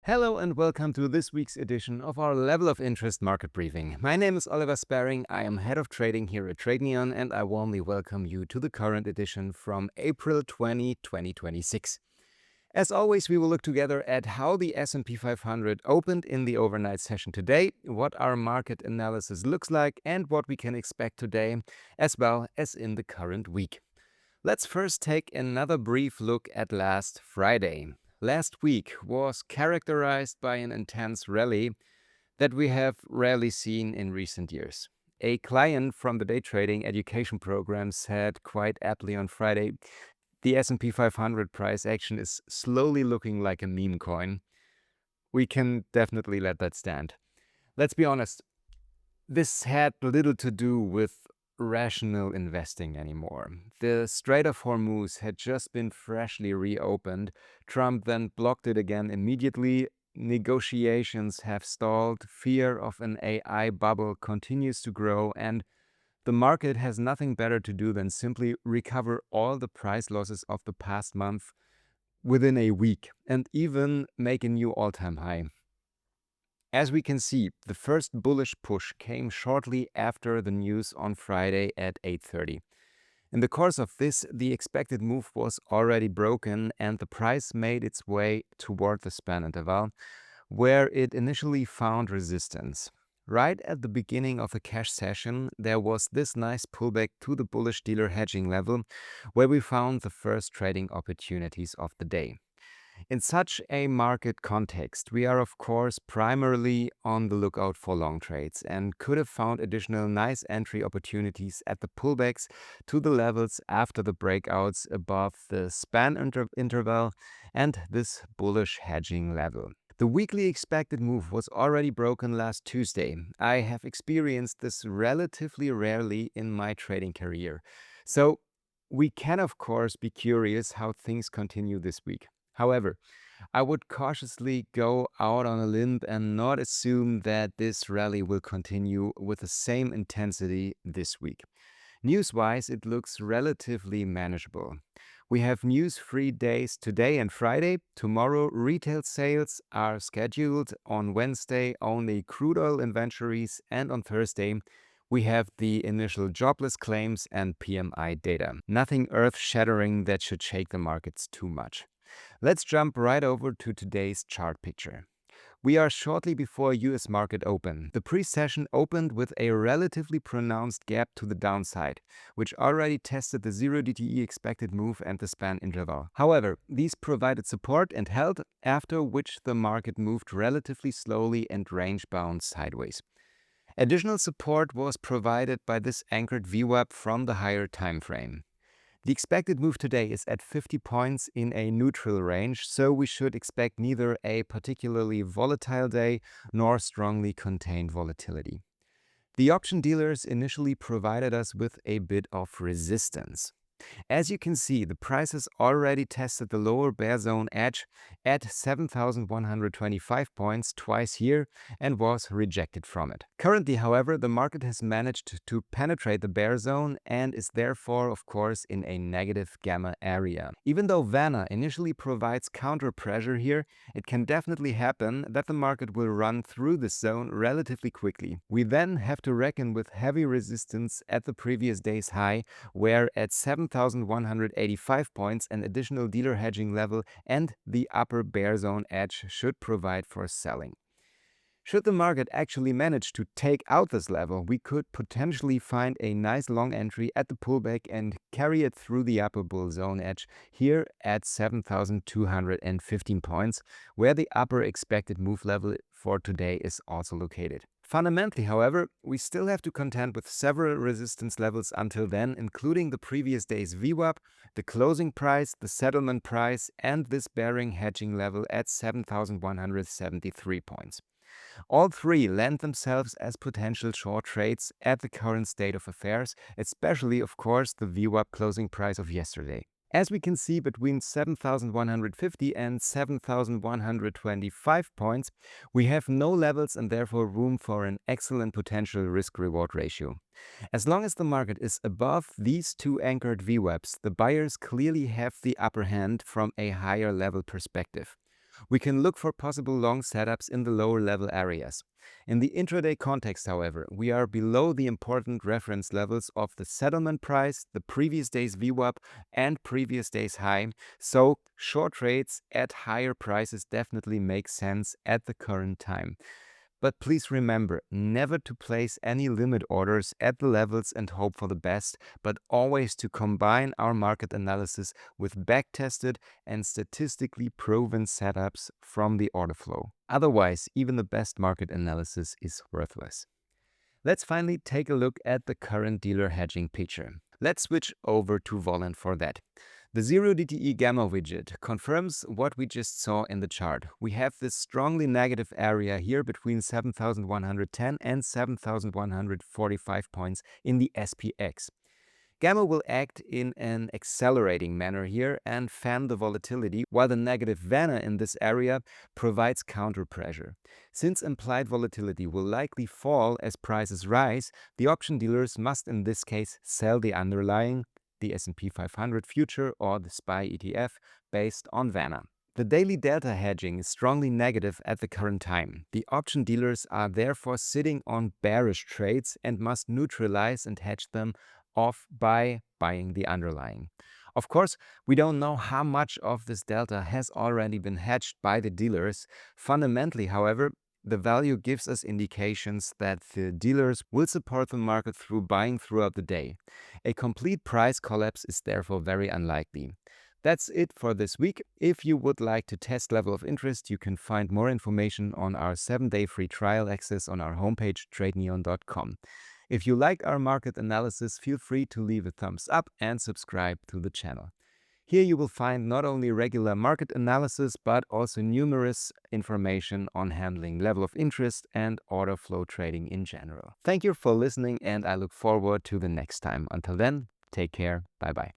Hello and welcome to this week's edition of our Level of Interest Market Briefing. My name is Oliver Sparring, I am Head of Trading here at TradeNeon, and I warmly welcome you to the current edition from April 2026. As always, we will look together at how the S&P 500 opened in the overnight session today, what our market analysis looks like, and what we can expect today, as well as in the current week. Let's first take another brief look at last Friday. Last week was characterized by an intense rally that we have rarely seen in recent years. A client from the day trading education program said quite aptly on Friday, the S&P 500 price action is slowly looking like a meme coin. We can definitely let that stand. Let's be honest, this had little to do with rational investing anymore. The Strait of Hormuz had just been freshly reopened. Trump then blocked it again immediately. Negotiations have stalled. Fear of an AI bubble continues to grow, and the market has nothing better to do than simply recover all the price losses of the past month within a week and even make a new all-time high. As we can see, the first bullish push came shortly after the news on Friday at 8:30. In the course of this, the expected move was already broken and the price made its way toward the span interval, where it initially found resistance. Right at the beginning of the cash session, there was this nice pullback to the bullish dealer hedging level, where we found the first trading opportunities of the day. In such a market context, we are of course primarily on the lookout for long trades and could have found additional nice entry opportunities at the pullbacks to the levels after the breakouts above the span interval and this bullish hedging level. The weekly expected move was already broken last Tuesday. I have experienced this relatively rarely in my trading career. So we can of course be curious how things continue this week. However, I would cautiously go out on a limb and not assume that this rally will continue with the same intensity this week. News-wise, it looks relatively manageable. We have news-free days today and Friday. Tomorrow, retail sales are scheduled. On Wednesday, only crude oil inventories. And on Thursday, we have the initial jobless claims and PMI data. Nothing earth-shattering that should shake the markets too much. Let's jump right over to today's chart picture. We are shortly before US market open. The pre-session opened with a relatively pronounced gap to the downside, which already tested the 0 DTE expected move and the span interval. However, these provided support and held, after which the market moved relatively slowly and range-bound sideways. Additional support was provided by this anchored VWAP from the higher time frame. The expected move today is at 50 points in a neutral range, so we should expect neither a particularly volatile day nor strongly contained volatility. The option dealers initially provided us with a bit of resistance. As you can see, the price has already tested the lower bear zone edge at 7,125 points twice here and was rejected from it. Currently, however, the market has managed to penetrate the bear zone and is therefore, of course, in a negative gamma area. Even though Vanna initially provides counter pressure here, it can definitely happen that the market will run through this zone relatively quickly. We then have to reckon with heavy resistance at the previous day's high, where at 7,185 points an additional dealer hedging level and the upper bear zone edge should provide for selling. Should the market actually manage to take out this level, we could potentially find a nice long entry at the pullback and carry it through the upper bull zone edge here at 7,215 points, where the upper expected move level for today is also located. Fundamentally, however, we still have to contend with several resistance levels until then, including the previous day's VWAP, the closing price, the settlement price, and this bearing hedging level at 7,173 points. All three lend themselves as potential short trades at the current state of affairs, especially, of course, the VWAP closing price of yesterday. As we can see, between 7,150 and 7,125 points, we have no levels and therefore room for an excellent potential risk-reward ratio. As long as the market is above these two anchored VWAPs, the buyers clearly have the upper hand from a higher level perspective. We can look for possible long setups in the lower level areas. In the intraday context, however, we are below the important reference levels of the settlement price, the previous day's VWAP, and previous day's high, so short trades at higher prices definitely make sense at the current time. But please remember never to place any limit orders at the levels and hope for the best, but always to combine our market analysis with backtested and statistically proven setups from the order flow. Otherwise, even the best market analysis is worthless. Let's finally take a look at the current dealer hedging picture. Let's switch over to Voland for that. The 0DTE gamma widget confirms what we just saw in the chart. We have this strongly negative area here between 7,110 and 7,145 points in the SPX. Gamma will act in an accelerating manner here and fan the volatility, while the negative Vanna in this area provides counter pressure. Since implied volatility will likely fall as prices rise, the option dealers must in this case sell the underlying, the S&P 500 future or the SPY ETF based on Vanna. The daily delta hedging is strongly negative at the current time. The option dealers are therefore sitting on bearish trades and must neutralize and hedge them off by buying the underlying. Of course, we don't know how much of this delta has already been hedged by the dealers. Fundamentally, however, the value gives us indications that the dealers will support the market through buying throughout the day. A complete price collapse is therefore very unlikely. That's it for this week. If you would like to test level of interest, you can find more information on our 7-day free trial access on our homepage TradeNeon.com. If you like our market analysis, feel free to leave a thumbs up and subscribe to the channel. Here you will find not only regular market analysis, but also numerous information on handling level of interest and order flow trading in general. Thank you for listening, and I look forward to the next time. Until then, take care. Bye-bye.